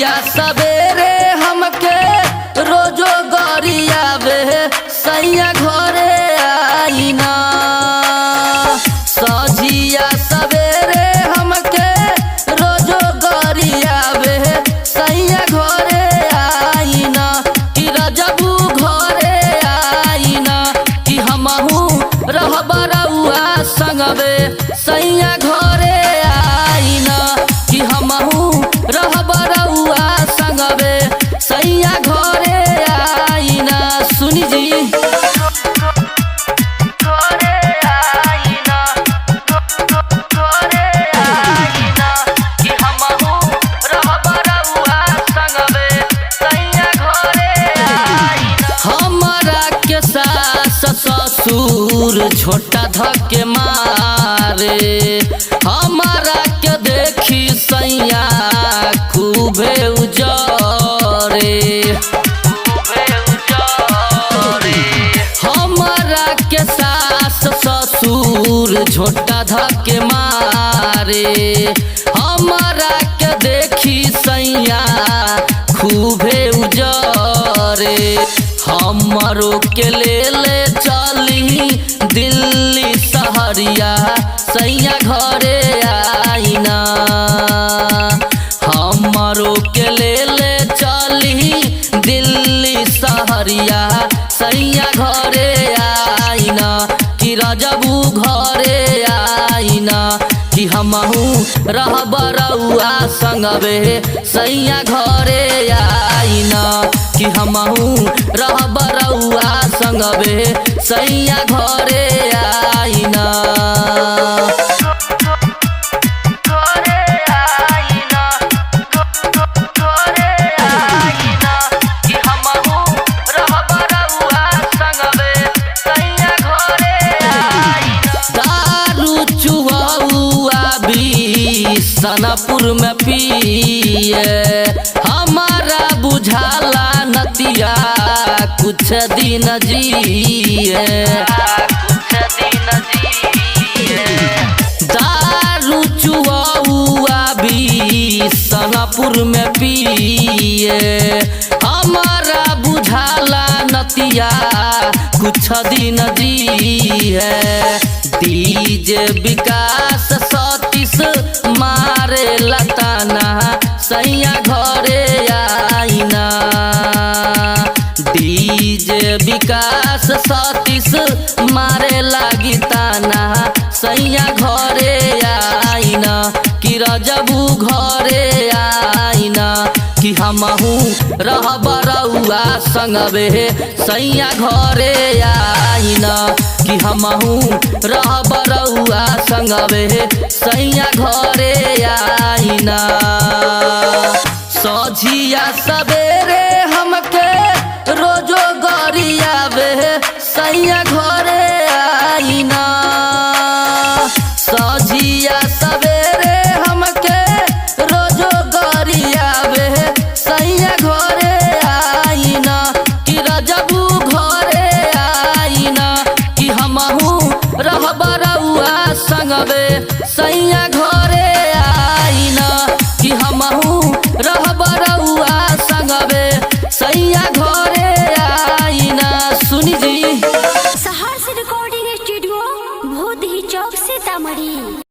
सझिया सवेरे हमके रोजो गरियावे सैया घरे आईना। सझिया सवेरे हमके रोजो गरियावे सैया घरे आईना। कि रजबू घरे आईना कि हमहू रहब रउआ संगवे सैया घरे आईना। कि हमहू रहब रउआ संगवे सैया घरे आईना। सुनी जी ससुर छोटा धक्के मारे हमारा के देखी सैया खूबे उजरे। हमारा के सास ससुर छोटा धक्के मारे हमारा के देखी सैया खूबे उजरे। हमरो के ले चली दिल्ली सहरिया सैया घरे आईना। हमरो के ले चली दिल्ली सहरिया सैया घरे आईना। कि रजबू घरे आईना कि हमहू रहब रउआ संगवे सैया घरे आईना। कि हमहू रहब रउआ संगवे सैया घरे आईना। दारू चुआ सनापुर में पिए हमारा बुझाला नतिया कुछ दिन जिए। दारू चुआ सनापुर में पिए हमारा बुझाला नतिया कुछ दिन जिए। डीजे विकास सतीश मारे लताना सैया घरे आईना। डीजे विकास सतीश मारे लागी ताना सैया घरे आईना। कि रजबू घरे आईना कि हमहू रहब रउआ संगवे सैया घरे आईना। कि हमहू रहब रउआ संगवे सैया घरे आईना। सझिया सवेरे हमके रोजो गरियावे सैया घरे आईना। सझिया सवेरे हमके रोजो गरियावे सैया घरे आईना। कि रजबू घरे आईना कि हमहू रहब रउआ संगवे सैया घरे आईना। कि हमहू रहब रउआ संगवे सैया घरे आईना। सुनी जी सहर्ष रिकॉर्डिंग स्टूडियो भूत ही चौक सीतामढ़ी।